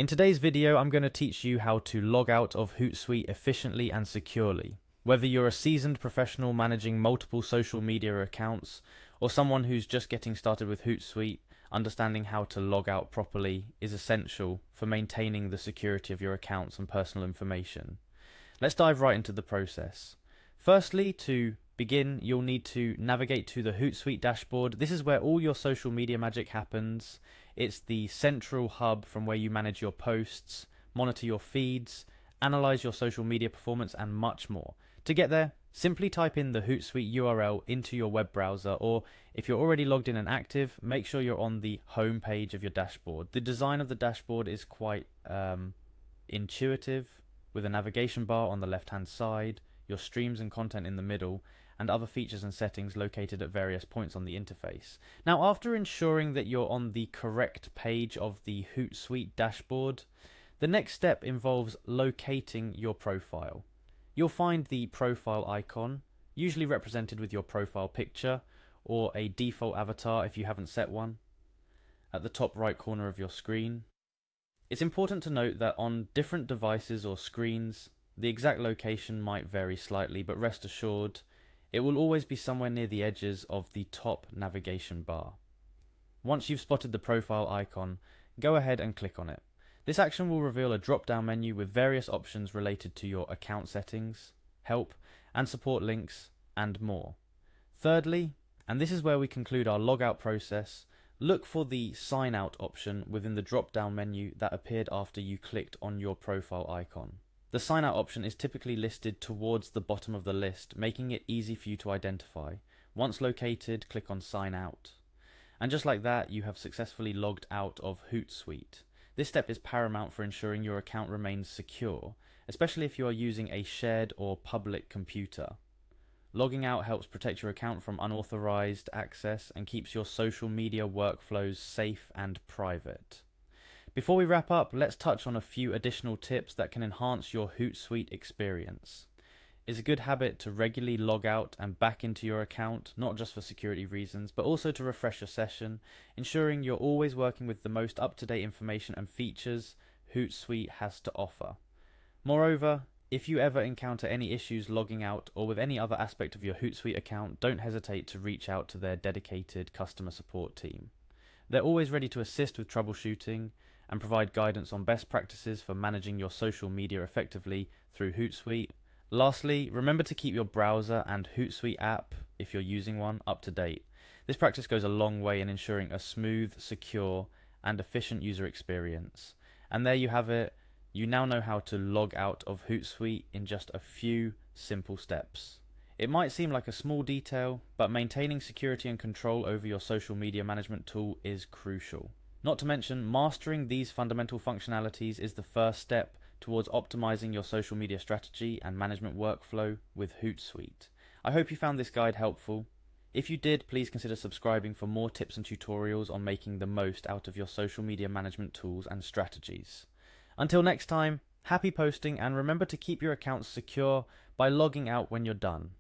In today's video, I'm going to teach you how to log out of Hootsuite efficiently and securely. Whether you're a seasoned professional managing multiple social media accounts or someone who's just getting started with Hootsuite, understanding how to log out properly is essential for maintaining the security of your accounts and personal information. Let's dive right into the process. Firstly, to begin, you'll need to navigate to the Hootsuite dashboard. This is where all your social media magic happens. It's the central hub from where you manage your posts, monitor your feeds, analyze your social media performance, and much more. To get there, simply type in the Hootsuite URL into your web browser, or if you're already logged in and active, make sure you're on the home page of your dashboard. The design of the dashboard is quite intuitive, with a navigation bar on the left-hand side, your streams and content in the middle, and other features and settings located at various points on the interface. Now, after ensuring that you're on the correct page of the Hootsuite dashboard, the next step involves locating your profile. You'll find the profile icon, usually represented with your profile picture or a default avatar if you haven't set one, at the top right corner of your screen. It's important to note that on different devices or screens, the exact location might vary slightly, but rest assured, it will always be somewhere near the edges of the top navigation bar. Once you've spotted the profile icon, go ahead and click on it. This action will reveal a drop-down menu with various options related to your account settings, help, and support links, and more. Thirdly, and this is where we conclude our logout process, look for the sign out option within the drop-down menu that appeared after you clicked on your profile icon. The sign out option is typically listed towards the bottom of the list, making it easy for you to identify. Once located, click on sign out. And just like that, you have successfully logged out of Hootsuite. This step is paramount for ensuring your account remains secure, especially if you are using a shared or public computer. Logging out helps protect your account from unauthorized access and keeps your social media workflows safe and private. Before we wrap up, let's touch on a few additional tips that can enhance your Hootsuite experience. It's a good habit to regularly log out and back into your account, not just for security reasons, but also to refresh your session, ensuring you're always working with the most up-to-date information and features Hootsuite has to offer. Moreover, if you ever encounter any issues logging out or with any other aspect of your Hootsuite account, don't hesitate to reach out to their dedicated customer support team. They're always ready to assist with troubleshooting and provide guidance on best practices for managing your social media effectively through Hootsuite. Lastly, remember to keep your browser and Hootsuite app, if you're using one, up to date. This practice goes a long way in ensuring a smooth, secure, and efficient user experience. And there you have it. You now know how to log out of Hootsuite in just a few simple steps. It might seem like a small detail, but maintaining security and control over your social media management tool is crucial. Not to mention, mastering these fundamental functionalities is the first step towards optimizing your social media strategy and management workflow with Hootsuite. I hope you found this guide helpful. If you did, please consider subscribing for more tips and tutorials on making the most out of your social media management tools and strategies. Until next time, happy posting, and remember to keep your accounts secure by logging out when you're done.